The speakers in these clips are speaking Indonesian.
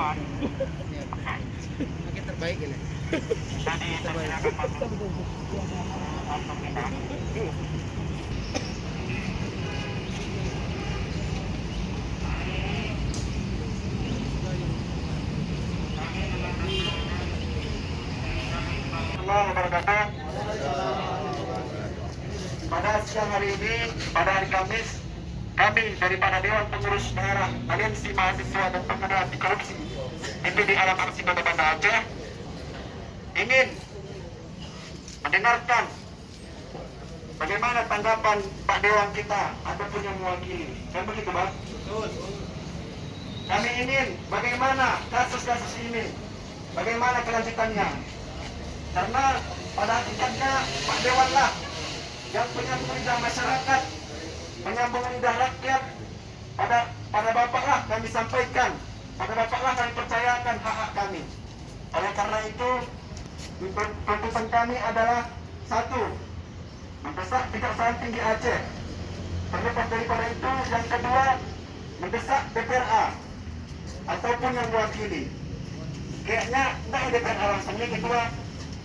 Pakai terbaik ini. Pada siang hari ini, pada hari Kamis, kami daripada Dewan Pengurus Daerah Aliansi Mahasiswa dan Pemuda Anti Korupsi DPD Alam Aksi Banda Aceh ingin mendengarkan bagaimana tanggapan Pak Dewan kita ataupun yang mewakili. Kan begitu, Bang? Kami ingin bagaimana kasus-kasus ini, bagaimana kelanjutannya. Karena pada hakikatnya Pak Dewan lah yang penyambung lidah masyarakat, menyambung lidah rakyat. Pada Bapak lah kami sampaikan, pada Bapak lah kami percayakan hak-hak kami. Oleh karena itu, tuntutan kami adalah satu, mendesak Kejaksaan Tinggi Aceh. Terlepas daripada itu, yang kedua, mendesak DPRA ataupun yang mewakili. Kayaknya enggak DPRA langsung, ini kedua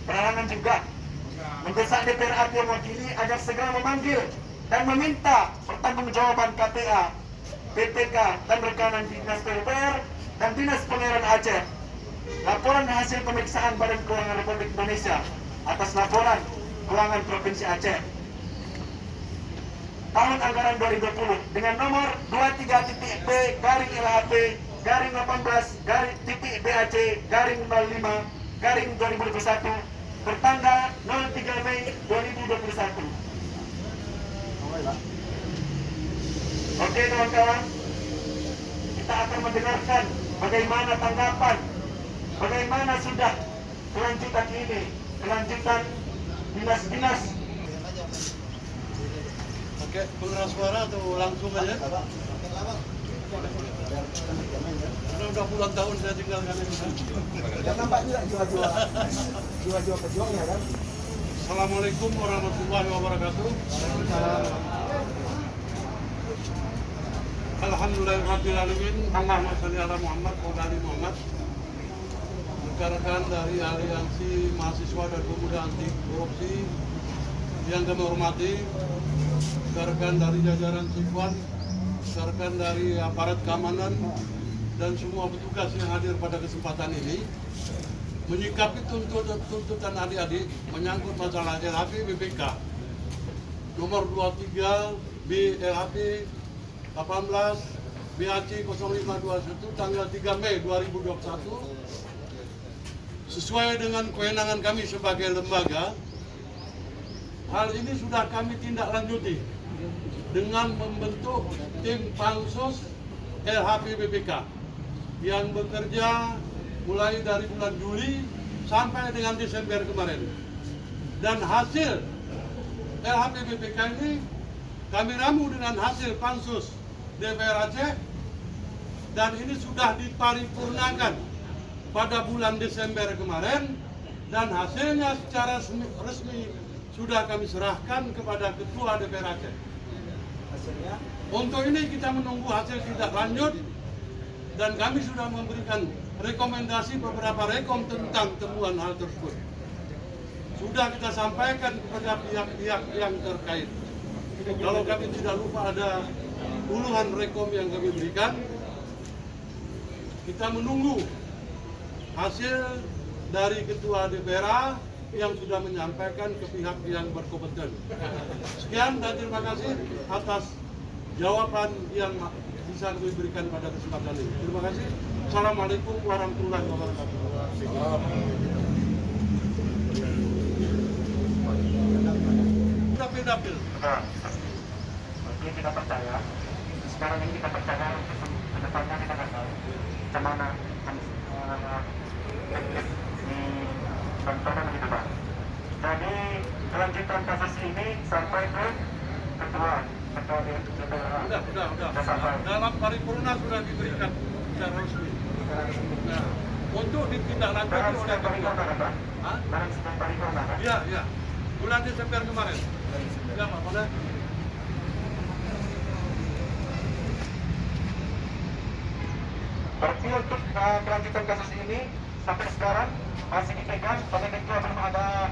peralangan juga. Mendesak DPRA yang mewakili agar segera memanggil dan meminta pertanggungjawaban KPA, BPK dan rekanan Dinas PUPR dan Dinas Pengairan Aceh. Laporan hasil pemeriksaan Badan Keuangan Republik Indonesia atas laporan keuangan Provinsi Aceh tahun anggaran 2020 dengan nomor 23.B-LHP-18-BAC-05-05-2021 bertanggal 03 Mei 2021. Oke kawan-kawan, kita akan mendengarkan bagaimana tanggapan, bagaimana sudah kelanjutan ini, kelanjutan dinas-dinas. Oke, pengeras suara atau langsung aja? Udah puluhan tahun saya tinggalkan ini. Dan nampak juga jiwa-jiwa pejuangnya kan. Assalamualaikum warahmatullahi wabarakatuh. Alhamdulillahirrahmanirrahim. Allahumma sholli ala Muhammad wa ali Muhammad. Rekan-rekan dari Aliansi Mahasiswa dan Pemuda Anti Korupsi yang kami hormati, rekan dari jajaran Sikwan, rekan dari aparat keamanan, dan semua petugas yang hadir pada kesempatan ini, menyikapi tuntutan adik-adik menyangkut masalah LHP BPK nomor 23 BLHP 18 BAC 0521 tanggal 3 Mei 2021 sesuai dengan kewenangan kami sebagai lembaga. Hal ini sudah kami tindak lanjuti dengan membentuk tim pansus LHP BPK yang bekerja mulai dari bulan Juli sampai dengan Desember kemarin. Dan hasil LHP BPK ini kami ramu dengan hasil pansus DPR Aceh, dan ini sudah diparipurnakan pada bulan Desember kemarin, dan hasilnya secara resmi sudah kami serahkan kepada Ketua DPR Aceh. Untuk ini kita menunggu hasil tindak lanjut, dan kami sudah memberikan rekomendasi beberapa rekom tentang temuan hal tersebut. Sudah kita sampaikan kepada pihak-pihak yang terkait. Kalau kami tidak lupa ada puluhan rekom yang kami berikan. Kita menunggu hasil dari Ketua DPRA yang sudah menyampaikan ke pihak yang berkompeten. Sekian dan terima kasih atas jawaban yang bisa kami berikan pada kesempatan ini. Terima kasih. Assalamualaikum warahmatullahi wabarakatuh. Dapil. Oke, kita percaya. Sekarang ini kita percaya ke depannya kita akan tahu bagaimana di bantuan gitu Pak. Jadi kelanjutan kasus ini sampai ke ketua DPRA. Udah. Dalam paripurna sudah diberikan secara resmi. Nah, untuk ditindaklanjuti oleh paripurna kan Pak? Dalam sidang paripurna kan? Iya. Bulan Desember kemarin. Ya Pak, boleh. Berarti untuk kelanjutan kasus ini sampai sekarang masih dipegang oleh ketua, belum ada.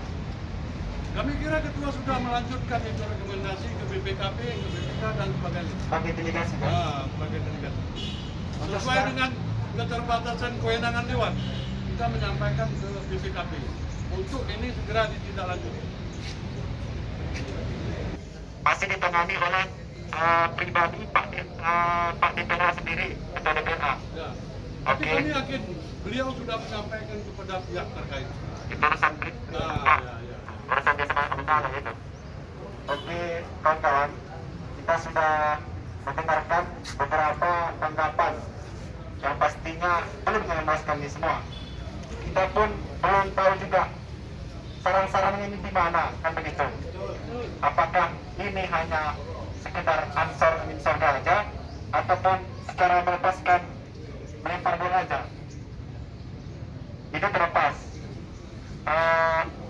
Kami kira ketua sudah melanjutkan itu rekomendasi ke BPKP, ke BPK dan sebagainya. Bagi delegasi kan? Sebagai delegasi. Sesuai dengan keterbatasan kewenangan Dewan, kita menyampaikan ke BPKP untuk ini segera ditindaklanjuti. Masih ditangani oleh pribadi Pak DPR sendiri, ketua DPR. Ya. Tapi Oke. kami yakin beliau sudah menyampaikan kepada pihak terkait. Itu urusan Pak. Ya. Urusan desa sementara itu. Oke, kawan-kawan, kita sudah mendengarkan beberapa tanggapan yang pastinya belum memuaskan ini semua. Kita pun belum tahu juga sarang-sarang ini di mana, kan begitu. Apakah ini hanya sekedar ansor aja, ataupun secara melepaskan melempar bola aja. Itu terlepas.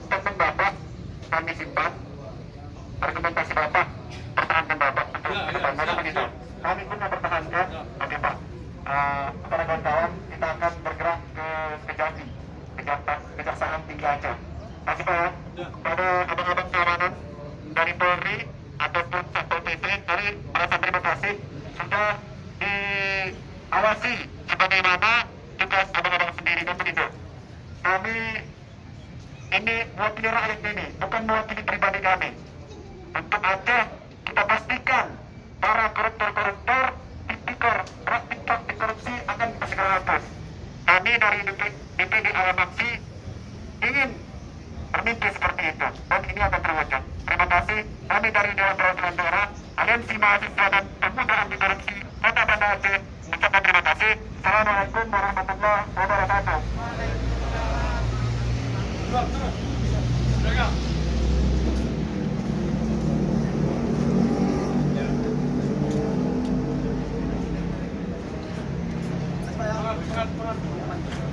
Statement Bapak kami simpan, argumentasi Bapak pertahankan Bapak untuk kedepannya, begitu. Kami pun mempertahankan. Oke Pak. Para kawan-kawan, kita akan bergerak ke Kejati, Kejaksaan Tinggi Aceh. Kasih Pak ya. Pada abang-abang keamanan dari Polri ataupun Satpol PP, dari merasa terima kasih sudah diawasi sebagaimana tugas abang-abang sendiri, dan begitu. Kami ini mewakili rakyat ini, bukan mewakili pribadi kami. Untuk Aceh, kita pastikan para koruptor-koruptor, tipikor, praktik korupsi akan kita segera hapus. Kami dari DPD Alamaksi ingin bermimpi seperti itu, dan ini akan terwujud. Terima kasih. Kami dari Dewan Perwakilan Daerah, Aliansi Mahasiswa dan Pemuda Anti Korupsi Kota Banda Aceh, ucapkan terima kasih. Assalamualaikum warahmatullahi wabarakatuh. Terus. Jaga. Mas, Pak ya. Semangat.